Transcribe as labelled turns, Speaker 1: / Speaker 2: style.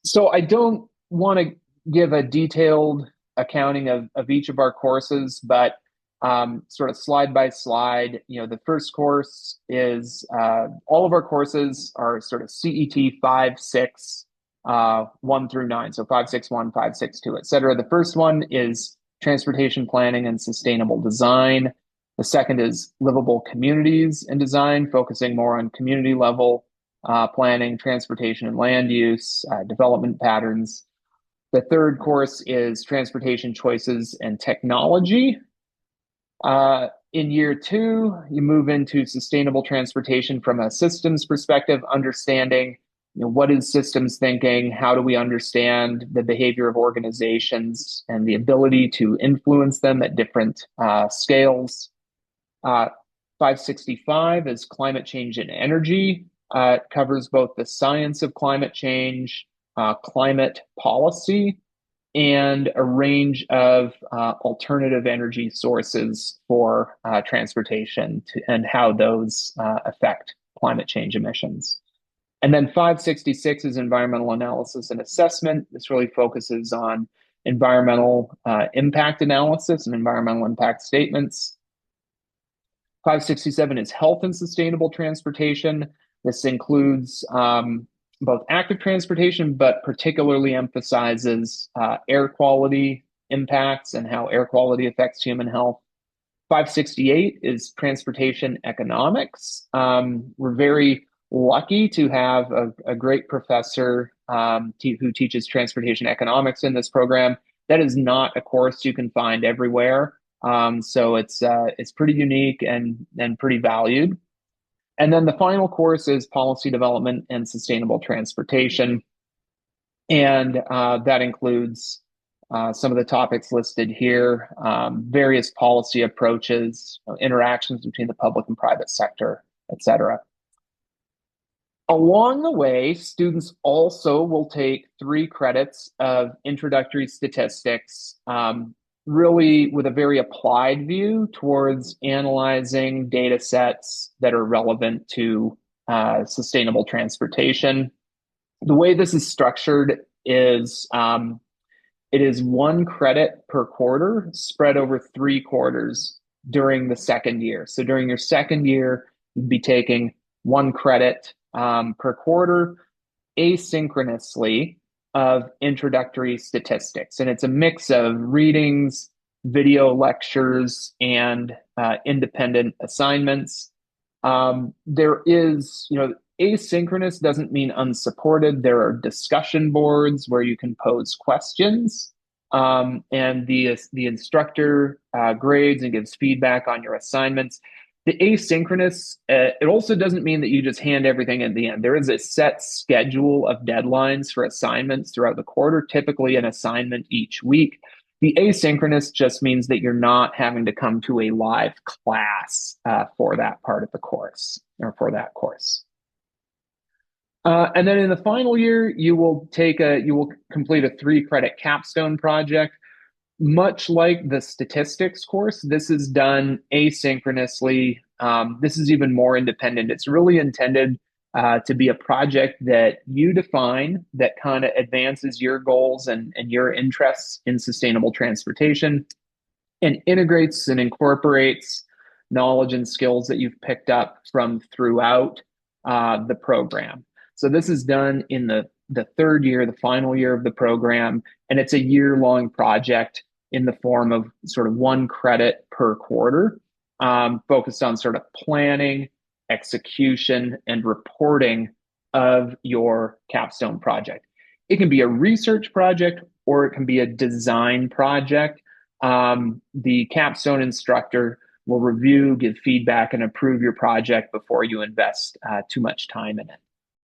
Speaker 1: So I don't want to give a detailed accounting of each of our courses, but sort of slide by slide, the first course is all of our courses are sort of CET 5, 6, 1 through 9. So 561, 562, et cetera. The first one is transportation planning and sustainable design. The second is livable communities and design, focusing more on community level planning, transportation and land use, development patterns. The third course is transportation choices and technology. In year two, you move into sustainable transportation from a systems perspective, understanding what is systems thinking, how do we understand the behavior of organizations and the ability to influence them at different scales. 565 is climate change and energy. It covers both the science of climate change, climate policy, and a range of alternative energy sources for transportation and how those affect climate change emissions. And then 566 is environmental analysis and assessment. This really focuses on environmental impact analysis and environmental impact statements. 567 is health and sustainable transportation. This includes both active transportation, but particularly emphasizes air quality impacts and how air quality affects human health. 568 is transportation economics. We're very lucky to have a great professor who teaches transportation economics in this program. That is not a course you can find everywhere. So it's pretty unique and pretty valued. And then the final course is policy development and sustainable transportation. And that includes some of the topics listed here, various policy approaches, interactions between the public and private sector, et cetera. Along the way, students also will take 3 credits of introductory statistics, really with a very applied view towards analyzing data sets that are relevant to sustainable transportation. The way this is structured is it is 1 credit per quarter spread over 3 quarters during the second year. So during your second year, you'd be taking 1 credit per quarter asynchronously of introductory statistics. And it's a mix of readings, video lectures, and independent assignments. There is, asynchronous doesn't mean unsupported. There are discussion boards where you can pose questions, and the instructor grades and gives feedback on your assignments. The asynchronous, it also doesn't mean that you just hand everything at the end. There is a set schedule of deadlines for assignments throughout the quarter, typically an assignment each week. The asynchronous just means that you're not having to come to a live class for that part of the course or for that course. And then in the final year, you will complete a 3-credit capstone project. Much like the statistics course, this is done asynchronously. This is even more independent. It's really intended to be a project that you define that kind of advances your goals and your interests in sustainable transportation and integrates and incorporates knowledge and skills that you've picked up from throughout the program. So this is done in the third year, the final year of the program, and it's a year-long project in the form of sort of 1 credit per quarter, focused on sort of planning, execution, and reporting of your capstone project. It can be a research project or it can be a design project. The capstone instructor will review, give feedback, and approve your project before you invest too much time in it.